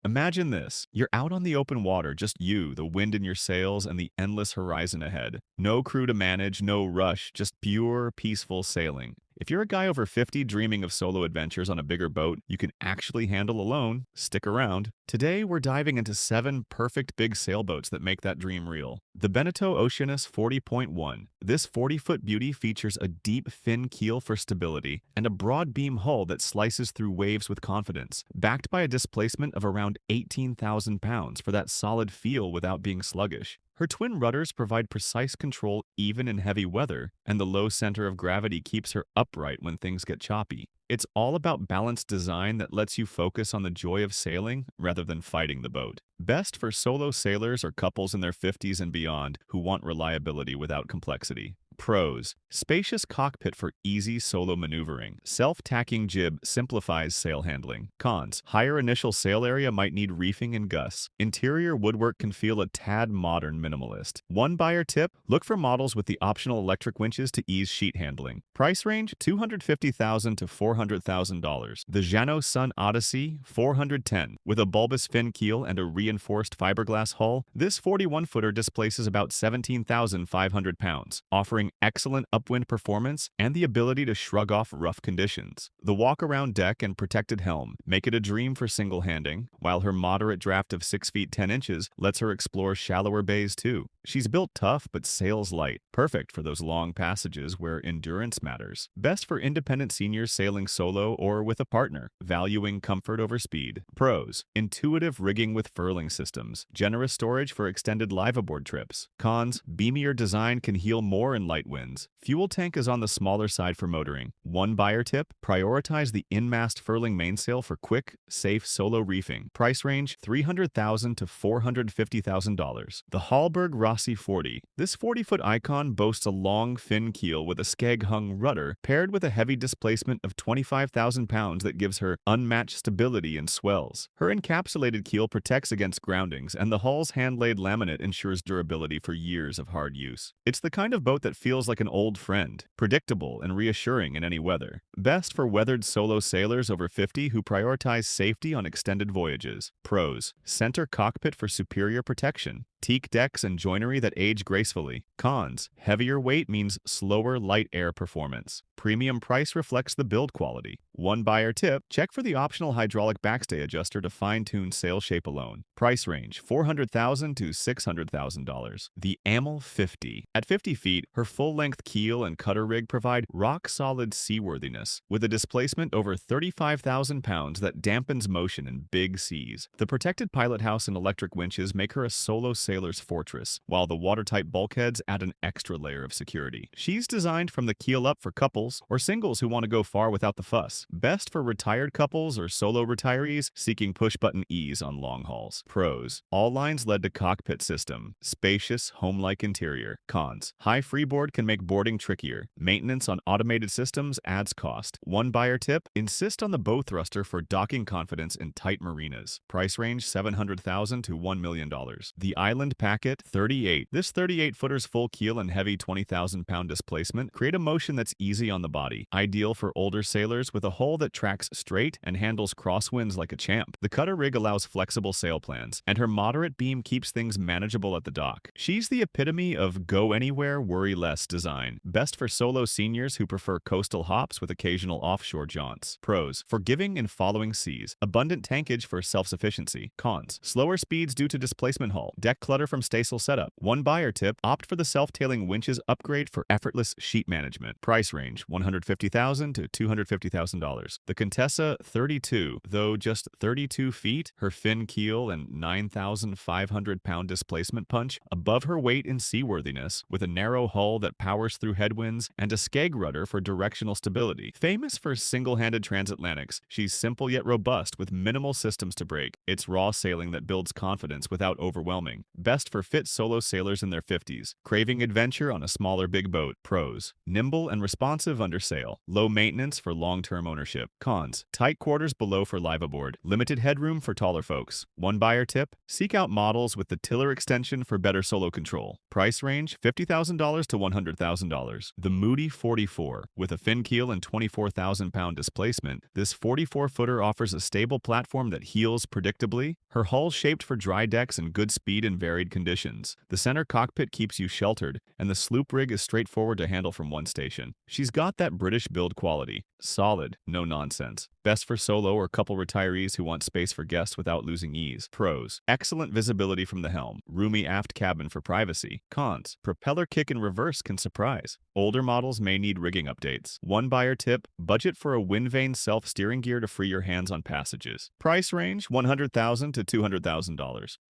Imagine this. You're out on the open water, just you, the wind in your sails, and the endless horizon ahead. No crew to manage, no rush, just pure, peaceful sailing. If you're a guy over 50 dreaming of solo adventures on a bigger boat you can actually handle alone, stick around. Today, we're diving into 7 perfect big sailboats that make that dream real. The Beneteau Oceanis 40.1. This 40-foot beauty features a deep fin keel for stability and a broad beam hull that slices through waves with confidence, backed by a displacement of around 18,000 pounds for that solid feel without being sluggish. Her twin rudders provide precise control even in heavy weather, and the low center of gravity keeps her upright when things get choppy. It's all about balanced design that lets you focus on the joy of sailing rather than fighting the boat. Best for solo sailors or couples in their 50s and beyond who want reliability without complexity. Pros: spacious cockpit for easy solo maneuvering. Self-tacking jib simplifies sail handling. Cons: higher initial sail area might need reefing and gusts. Interior woodwork can feel a tad modern minimalist. One buyer tip: look for models with the optional electric winches to ease sheet handling. Price range: $250,000 to $400,000. The Jeanneau Sun Odyssey 410. With a bulbous fin keel and a reinforced fiberglass hull, this 41-footer displaces about 17,500 pounds, offering excellent upwind performance and the ability to shrug off rough conditions. The walk-around deck and protected helm make it a dream for single-handing, while her moderate draft of 6 feet 10 inches lets her explore shallower bays too. She's built tough but sails light, perfect for those long passages where endurance matters. Best for independent seniors sailing solo or with a partner, valuing comfort over speed. Pros: intuitive rigging with furling systems, generous storage for extended live-aboard trips. Cons: beamier design can heal more in light winds. Fuel tank is on the smaller side for motoring. One buyer tip: prioritize the in-mast furling mainsail for quick, safe solo reefing. Price range: $300,000 to $450,000. The Hallberg-Rassy 40. This 40-foot icon boasts a long fin keel with a skeg-hung rudder paired with a heavy displacement of 25,000 pounds that gives her unmatched stability in swells. Her encapsulated keel protects against groundings, and the hull's hand-laid laminate ensures durability for years of hard use. It's the kind of boat that feels like an old friend, predictable and reassuring in any weather. Best for weathered solo sailors over 50 who prioritize safety on extended voyages. Pros: center cockpit for superior protection. Teak decks and joinery that age gracefully. Cons: heavier weight means slower light air performance. Premium price reflects the build quality. One buyer tip: check for the optional hydraulic backstay adjuster to fine-tune sail shape alone. Price range: $400,000 to $600,000. The Amel 50. At 50 feet, her full-length keel and cutter rig provide rock-solid seaworthiness, with a displacement over 35,000 pounds that dampens motion in big seas. The protected pilot house and electric winches make her a solo sailor's fortress, while the watertight bulkheads add an extra layer of security. She's designed from the keel up for couples or singles who want to go far without the fuss. Best for retired couples or solo retirees seeking push-button ease on long hauls. Pros: all lines led to cockpit system. Spacious, home-like interior. Cons: high freeboard can make boarding trickier. Maintenance on automated systems adds cost. One buyer tip: insist on the bow thruster for docking confidence in tight marinas. Price range: $700,000 to $1 million. The Island Packet 38. This 38-footer's full keel and heavy 20,000-pound displacement create a motion that's easy on the body, ideal for older sailors with a hull that tracks straight and handles crosswinds like a champ. The cutter rig allows flexible sail plans, and her moderate beam keeps things manageable at the dock. She's the epitome of go anywhere, worry less design. Best for solo seniors who prefer coastal hops with occasional offshore jaunts. Pros: forgiving in following seas, abundant tankage for self-sufficiency. Cons: slower speeds due to displacement hull, deck clutter from staysail setup. One buyer tip: opt for the self-tailing winches upgrade for effortless sheet management. Price range: $150,000 to $250,000. The Contessa 32. Though just 32 feet, her fin keel and 9,500-pound displacement punch above her weight in seaworthiness, with a narrow hull that powers through headwinds and a skeg rudder for directional stability. Famous for single-handed transatlantics, she's simple yet robust with minimal systems to break. It's raw sailing that builds confidence without overwhelming. best for fit solo sailors in their 50s, craving adventure on a smaller big boat. Pros: nimble and responsive under sail, low maintenance for long-term ownership. Cons: tight quarters below for live aboard, limited headroom for taller folks. One buyer tip: seek out models with the tiller extension for better solo control. Price range: $50,000 to $100,000. The Moody 44. With a fin keel and 24,000-pound displacement, this 44-footer offers a stable platform that heels predictably. Her hull's shaped for dry decks and good speed in varied conditions. The center cockpit keeps you sheltered, and the sloop rig is straightforward to handle from one station. She's got that British build quality. Solid, no nonsense. Best for solo or couple retirees who want space for guests without losing ease. Pros: excellent visibility from the helm, roomy aft cabin for privacy. Cons: propeller kick and reverse can surprise. Older models may need rigging updates. One buyer tip: budget for a wind vane self-steering gear to free your hands on passages. Price range: $100,000 to $200,000.